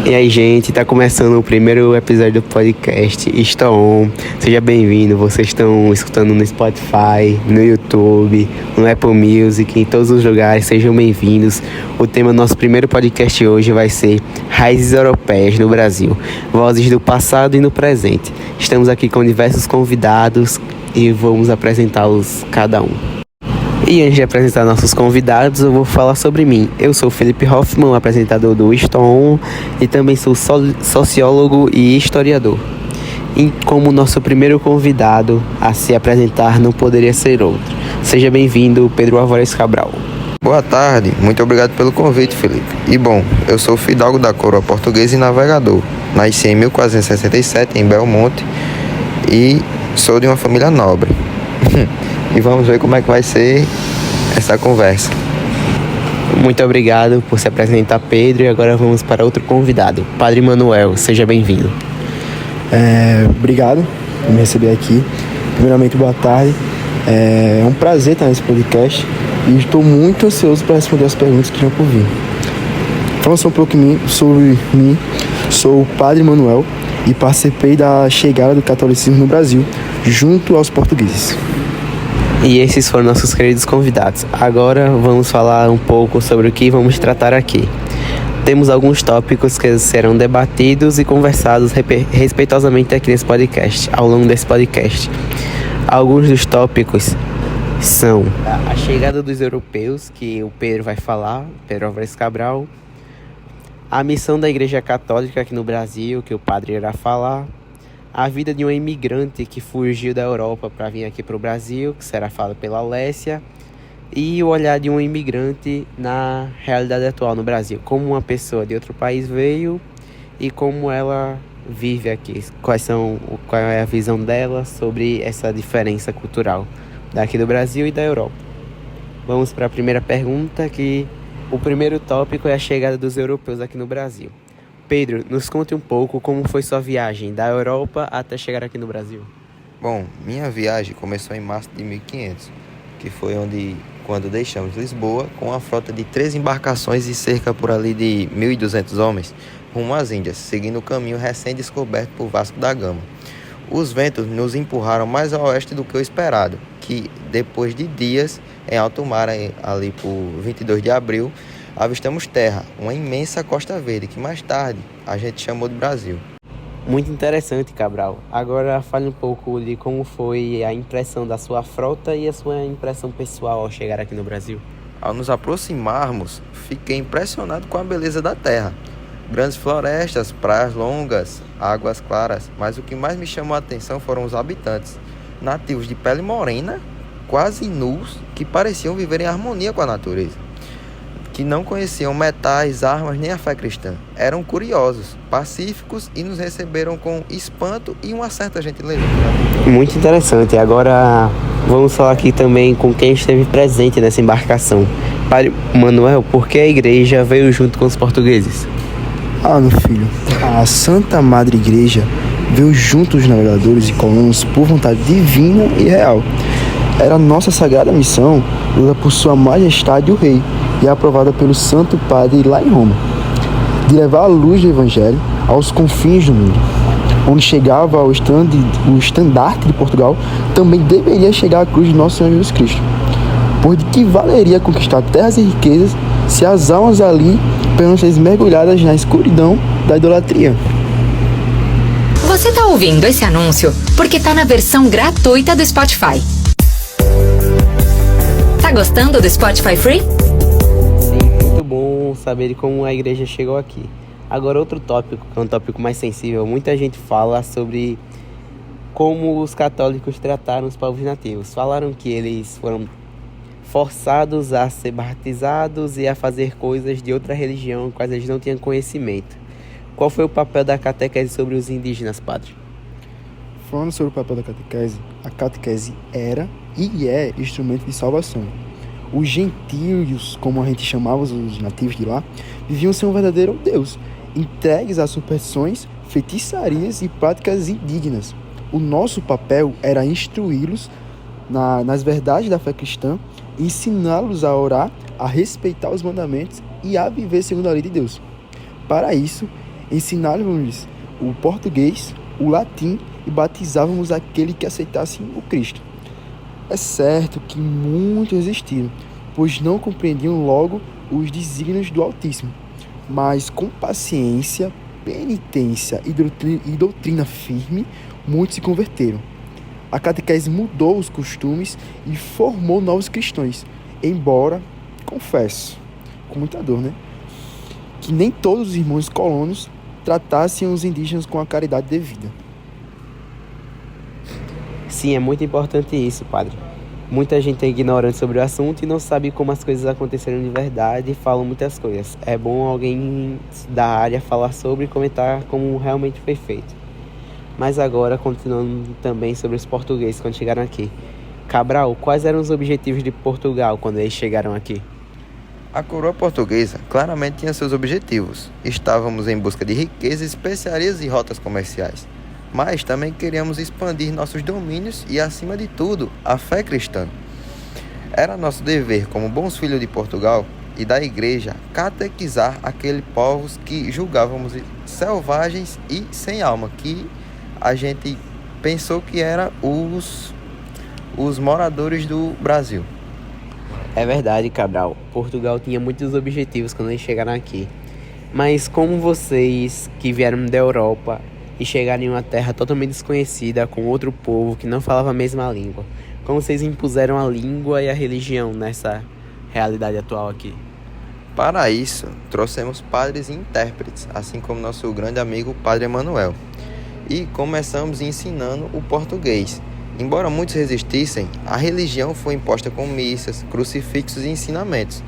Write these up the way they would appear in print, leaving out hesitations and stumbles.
E aí, gente, tá começando o primeiro episódio do podcast Estou On. Seja bem-vindo. Vocês estão escutando no Spotify, no YouTube, no Apple Music, em todos os lugares. Sejam bem-vindos. O tema do nosso primeiro podcast hoje vai ser Raízes Europeias no Brasil, vozes do passado e no presente. Estamos aqui com diversos convidados e vamos apresentá-los cada um. E antes de apresentar nossos convidados, eu vou falar sobre mim. Eu sou Felipe Hoffman, apresentador do Estou On, e também sou sociólogo e historiador. E como nosso primeiro convidado a se apresentar não poderia ser outro. Seja bem-vindo, Pedro Álvares Cabral. Boa tarde, muito obrigado pelo convite, Felipe. E bom, eu sou fidalgo da coroa portuguesa e navegador. Nasci em 1467 em Belmonte e sou de uma família nobre. E vamos ver como é que vai ser essa conversa. Muito obrigado por se apresentar, Pedro. E agora vamos para outro convidado, Padre Manuel. Seja bem-vindo. Obrigado por me receber aqui. Primeiramente, boa tarde. É um prazer estar nesse podcast e estou muito ansioso para responder as perguntas que estão por vir. Falando só um pouco sobre mim, sou o Padre Manuel e participei da chegada do catolicismo no Brasil, junto aos portugueses. E esses foram nossos queridos convidados. Agora vamos falar um pouco sobre o que vamos tratar aqui. Temos alguns tópicos que serão debatidos e conversados respeitosamente aqui nesse podcast, ao longo desse podcast. Alguns dos tópicos são a chegada dos europeus, que o Pedro vai falar, Pedro Álvares Cabral, a missão da Igreja Católica aqui no Brasil, que o padre irá falar, a vida de um imigrante que fugiu da Europa para vir aqui para o Brasil, que será falado pela Alessia, e o olhar de um imigrante na realidade atual no Brasil, como uma pessoa de outro país veio e como ela vive aqui, qual é a visão dela sobre essa diferença cultural daqui do Brasil e da Europa. Vamos para a primeira pergunta, que o primeiro tópico é a chegada dos europeus aqui no Brasil. Pedro, nos conte um pouco como foi sua viagem da Europa até chegar aqui no Brasil. Bom, minha viagem começou em março de 1500, que foi quando deixamos Lisboa com uma frota de 3 embarcações e cerca por ali de 1.200 homens, rumo às Índias, seguindo o caminho recém-descoberto por Vasco da Gama. Os ventos nos empurraram mais a oeste do que o esperado, que depois de dias em alto mar, ali por 22 de abril, avistamos terra, uma imensa Costa Verde, que mais tarde a gente chamou de Brasil. Muito interessante, Cabral. Agora fale um pouco de como foi a impressão da sua frota e a sua impressão pessoal ao chegar aqui no Brasil. Ao nos aproximarmos, fiquei impressionado com a beleza da terra. Grandes florestas, praias longas, águas claras, mas o que mais me chamou a atenção foram os habitantes, nativos de pele morena, quase nus, que pareciam viver em harmonia com a natureza, que não conheciam metais, armas nem a fé cristã. Eram curiosos, pacíficos e nos receberam com espanto e uma certa gentileza. Muito interessante. Agora vamos falar aqui também com quem esteve presente nessa embarcação. Padre Manuel, por que a igreja veio junto com os portugueses? Meu filho, a Santa Madre Igreja veio junto aos navegadores e colonos por vontade divina e real. Era nossa sagrada missão, dada por Sua Majestade o Rei e aprovada pelo Santo Padre lá em Roma, de levar a luz do Evangelho aos confins do mundo. Onde chegava o estandarte de Portugal, também deveria chegar a cruz de Nosso Senhor Jesus Cristo. Pois de que valeria conquistar terras e riquezas se as almas ali permanecem mergulhadas na escuridão da idolatria? Você está ouvindo esse anúncio porque está na versão gratuita do Spotify. Tá gostando do Spotify Free? Sim, muito bom saber de como a igreja chegou aqui. Agora outro tópico, que é um tópico mais sensível. Muita gente fala sobre como os católicos trataram os povos nativos. Falaram que eles foram forçados a ser batizados e a fazer coisas de outra religião, quais eles não tinham conhecimento. Qual foi o papel da catequese sobre os indígenas, padre? Falando sobre o papel da catequese, a catequese era e é instrumento de salvação. Os gentios, como a gente chamava os nativos de lá, viviam sem um verdadeiro Deus, entregues a superstições, feitiçarias e práticas indignas. O nosso papel era instruí-los nas verdades da fé cristã, ensiná-los a orar, a respeitar os mandamentos e a viver segundo a lei de Deus. Para isso, Ensinávamos o português, o latim e batizávamos aquele que aceitasse o Cristo. É certo que muitos existiram, pois não compreendiam logo os desígnios do Altíssimo, mas com paciência, penitência e doutrina firme, muitos se converteram. A catequese mudou os costumes e formou novos cristãos, embora, confesso, com muita dor, que nem todos os irmãos colonos tratassem os indígenas com a caridade devida. Sim, é muito importante isso, padre. Muita gente é ignorante sobre o assunto e não sabe como as coisas aconteceram de verdade e falam muitas coisas. É bom alguém da área falar sobre e comentar como realmente foi feito. Mas agora, continuando também sobre os portugueses quando chegaram aqui. Cabral, quais eram os objetivos de Portugal quando eles chegaram aqui? A coroa portuguesa claramente tinha seus objetivos. Estávamos em busca de riquezas, especiarias e rotas comerciais. Mas também queríamos expandir nossos domínios e, acima de tudo, a fé cristã. Era nosso dever, como bons filhos de Portugal e da Igreja, catequizar aqueles povos que julgávamos selvagens e sem alma, que a gente pensou que eram os moradores do Brasil. É verdade, Cabral. Portugal tinha muitos objetivos quando eles chegaram aqui. Mas como vocês que vieram da Europa e chegaram em uma terra totalmente desconhecida, com outro povo que não falava a mesma língua, como vocês impuseram a língua e a religião nessa realidade atual aqui? Para isso, trouxemos padres e intérpretes, assim como nosso grande amigo Padre Emanuel. E começamos ensinando o português. Embora muitos resistissem, a religião foi imposta com missas, crucifixos e ensinamentos.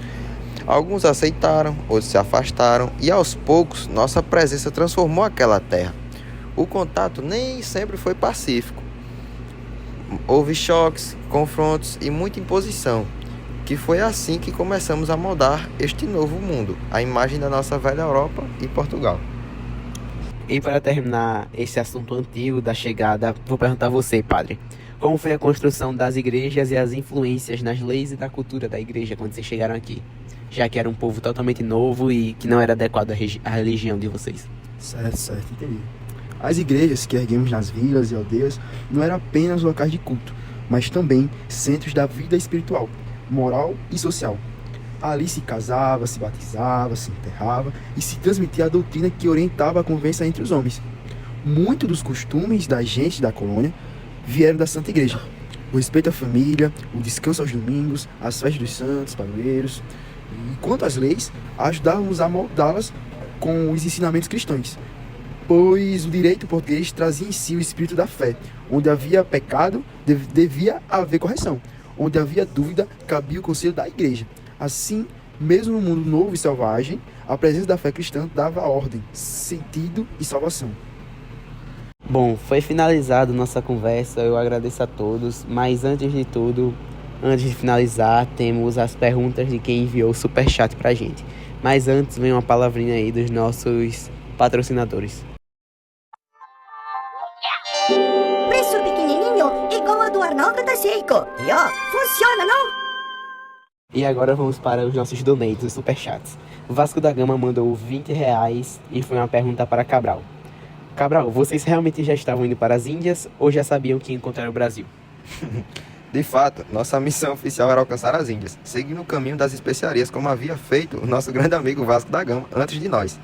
Alguns aceitaram, outros se afastaram, e aos poucos nossa presença transformou aquela terra. O contato nem sempre foi pacífico. Houve choques, confrontos e muita imposição, que foi assim que começamos a moldar este novo mundo, a imagem da nossa velha Europa e Portugal. E para terminar esse assunto antigo da chegada, vou perguntar a você, padre. Como foi a construção das igrejas e as influências nas leis e da cultura da igreja quando vocês chegaram aqui? Já que era um povo totalmente novo e que não era adequado à religião de vocês. Certo, entendi. As igrejas que erguemos nas vilas e aldeias não eram apenas locais de culto, mas também centros da vida espiritual, moral e social. Ali se casava, se batizava, se enterrava e se transmitia a doutrina que orientava a convivência entre os homens. Muitos dos costumes da gente da colônia vieram da Santa Igreja. O respeito à família, o descanso aos domingos, as festas dos santos, padroeiros. E quanto às leis, ajudávamos a moldá-las com os ensinamentos cristãos, pois o direito português trazia em si o espírito da fé. Onde havia pecado, devia haver correção. Onde havia dúvida, cabia o conselho da igreja. Assim, mesmo no mundo novo e selvagem, a presença da fé cristã dava ordem, sentido e salvação. Bom, foi finalizada nossa conversa, eu agradeço a todos, mas antes de tudo, antes de finalizar, temos as perguntas de quem enviou o superchat pra gente. Mas antes, vem uma palavrinha aí dos nossos patrocinadores. Preço pequenininho, igual a do Arnaldo da Seiko. E ó, funciona, não? E agora vamos para os nossos donates, os superchats. O Vasco da Gama mandou R$20 e foi uma pergunta para Cabral. Cabral, vocês realmente já estavam indo para as Índias ou já sabiam que ia encontrar o Brasil? De fato, nossa missão oficial era alcançar as Índias, seguindo o caminho das especiarias como havia feito o nosso grande amigo Vasco da Gama antes de nós.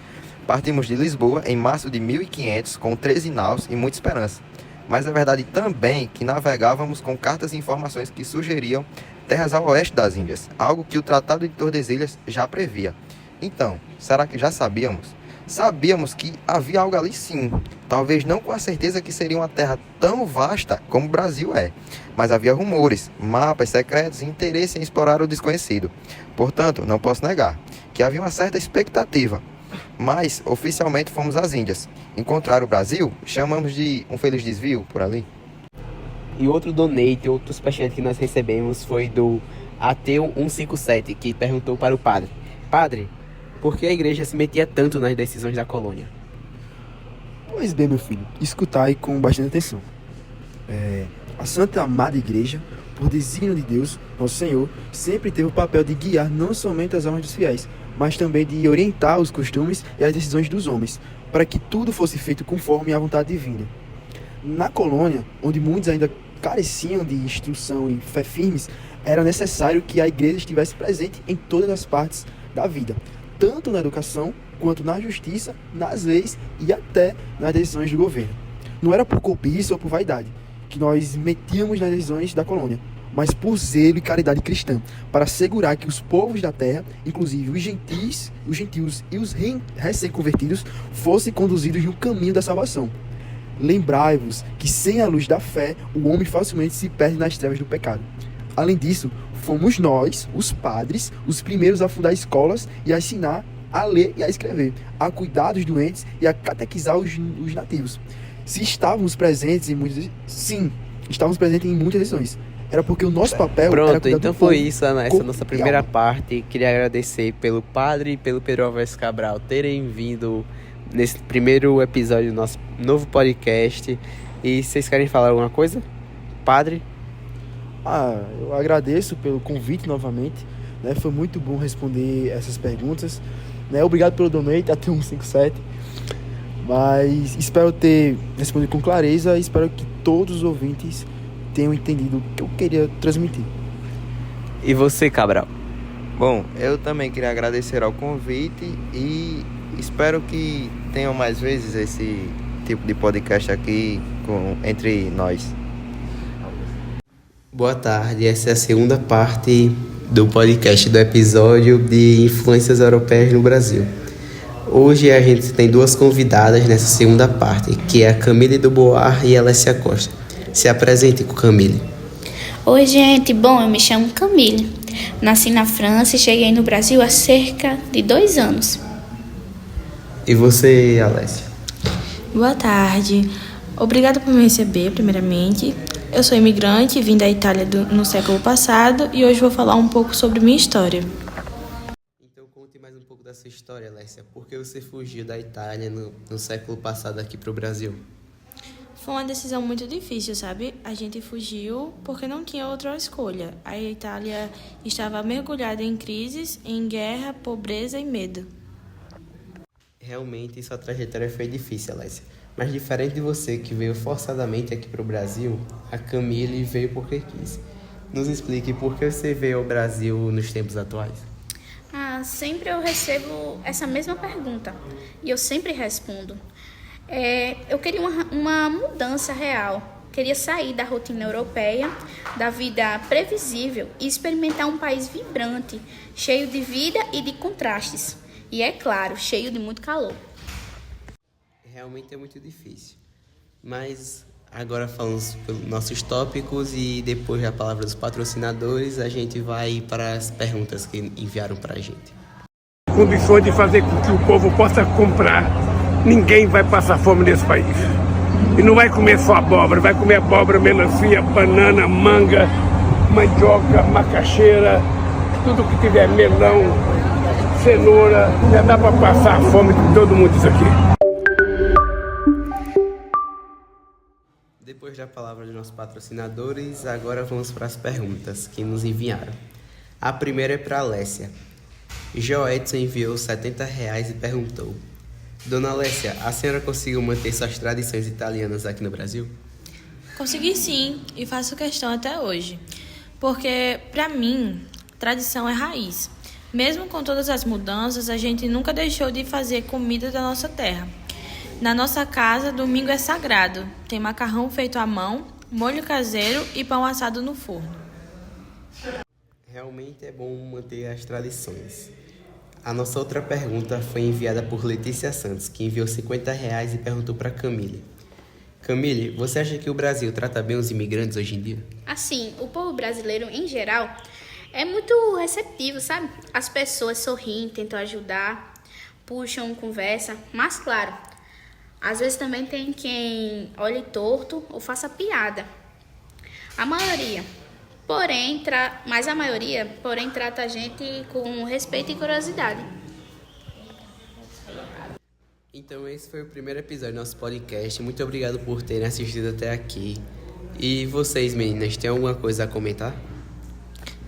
Partimos de Lisboa em março de 1500 com 13 naus e muita esperança. Mas é verdade também que navegávamos com cartas e informações que sugeriam terras ao oeste das Índias, algo que o Tratado de Tordesilhas já previa. Então, será que já sabíamos? Sabíamos que havia algo ali sim, talvez não com a certeza que seria uma terra tão vasta como o Brasil é, mas havia rumores, mapas secretos e interesse em explorar o desconhecido. Portanto, não posso negar que havia uma certa expectativa, mas oficialmente fomos às Índias. Encontrar o Brasil, chamamos de um feliz desvio por ali. E outro donate, outro superchat que nós recebemos foi do Ateu157, que perguntou para o padre: Padre, por que a igreja se metia tanto nas decisões da colônia? Pois bem, meu filho, escutai com bastante atenção. A Santa Amada Igreja, por desígnio de Deus, nosso Senhor, sempre teve o papel de guiar não somente as almas dos fiéis, mas também de orientar os costumes e as decisões dos homens. para que tudo fosse feito conforme a vontade divina. Na colônia, onde muitos ainda careciam de instrução e fé firmes, era necessário que a igreja estivesse presente em todas as partes da vida, tanto na educação quanto na justiça, nas leis e até nas decisões do governo. Não era por cobiça ou por vaidade que nós metíamos nas decisões da colônia, mas por zelo e caridade cristã, para assegurar que os povos da terra, inclusive os gentios e os recém-convertidos, fossem conduzidos no caminho da salvação. Lembrai-vos que sem a luz da fé, o homem facilmente se perde nas trevas do pecado. Além disso, fomos nós, os padres, os primeiros a fundar escolas e a ensinar a ler e a escrever, a cuidar dos doentes e a catequizar os nativos. Se estávamos presentes em muitas... Sim, estávamos presentes em muitas lições. Era porque o nosso papel era Pronto, cuidar então do foi povo, isso, Ana, essa corpo nossa e primeira alma. parte. Queria agradecer pelo padre e pelo Pedro Alves Cabral terem vindo nesse primeiro episódio do nosso novo podcast. E vocês querem falar alguma coisa? Padre? Eu agradeço pelo convite novamente, né? Foi muito bom responder essas perguntas, né? Obrigado pelo donate, até 157. Mas espero ter respondido com clareza e espero que todos os ouvintes tenham entendido o que eu queria transmitir. E você, Cabral? Bom, eu também queria agradecer ao convite e espero que tenham mais vezes esse tipo de podcast aqui entre nós. Boa tarde, essa é a segunda parte do podcast do episódio de influências europeias no Brasil. Hoje a gente tem duas convidadas nessa segunda parte, que é a Camille Dubois e a Alessia Costa. Se apresente com Camille. Oi, gente. Bom, eu me chamo Camille. Nasci na França e cheguei no Brasil há cerca de 2 anos. E você, Alessia? Boa tarde. Obrigada por me receber, primeiramente. Eu sou imigrante, vim da Itália no século passado e hoje vou falar um pouco sobre minha história. Então conte mais um pouco da sua história, Alessia. Por que você fugiu da Itália no século passado aqui para o Brasil? Foi uma decisão muito difícil, sabe? A gente fugiu porque não tinha outra escolha. A Itália estava mergulhada em crises, em guerra, pobreza e medo. Realmente sua trajetória foi difícil, Alessia. Mas diferente de você que veio forçadamente aqui para o Brasil, a Camille veio porque quis. Nos explique por que você veio ao Brasil nos tempos atuais. Sempre eu recebo essa mesma pergunta e eu sempre respondo. Eu queria uma mudança real. Queria sair da rotina europeia, da vida previsível e experimentar um país vibrante, cheio de vida e de contrastes. E, é claro, cheio de muito calor. Realmente é muito difícil. Mas agora falamos pelos nossos tópicos e depois da palavra dos patrocinadores, a gente vai para as perguntas que enviaram para a gente. Condições de fazer com que o povo possa comprar. Ninguém vai passar fome nesse país. E não vai comer só abóbora, vai comer abóbora, melancia, banana, manga, mandioca, macaxeira, tudo que tiver melão, cenoura, já dá para passar a fome de todo mundo isso aqui. Depois da palavra dos nossos patrocinadores, agora vamos para as perguntas que nos enviaram. A primeira é para a Alessia. Joedson enviou R$70 e perguntou: Dona Alessia, a senhora conseguiu manter suas tradições italianas aqui no Brasil? Consegui sim, e faço questão até hoje. Porque, para mim, tradição é raiz. Mesmo com todas as mudanças, a gente nunca deixou de fazer comida da nossa terra. Na nossa casa, domingo é sagrado. Tem macarrão feito à mão, molho caseiro e pão assado no forno. Realmente é bom manter as tradições. A nossa outra pergunta foi enviada por Letícia Santos, que enviou R$50 e perguntou para Camille. Camille, você acha que o Brasil trata bem os imigrantes hoje em dia? Assim, o povo brasileiro, em geral, é muito receptivo, sabe? As pessoas sorriem, tentam ajudar, puxam conversa, mas claro, às vezes também tem quem olhe torto ou faça piada. A maioria, mas a maioria, trata a gente com respeito e curiosidade. Então esse foi o primeiro episódio do nosso podcast. Muito obrigado por terem assistido até aqui. E vocês, meninas, têm alguma coisa a comentar?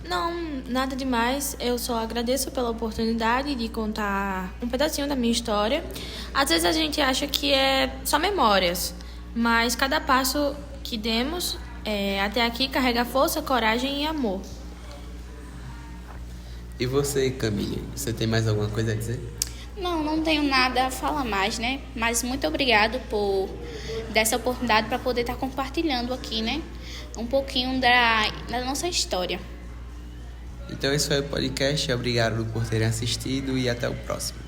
Não, nada demais. Eu só agradeço pela oportunidade de contar um pedacinho da minha história. Às vezes a gente acha que é só memórias, mas cada passo que demos até aqui carrega força, coragem e amor. E você, Camille, você tem mais alguma coisa a dizer? Não tenho nada a falar mais, né? Mas muito obrigado por dessa oportunidade para poder estar compartilhando aqui, né? Um pouquinho da nossa história. Então esse foi o podcast, obrigado por terem assistido e até o próximo.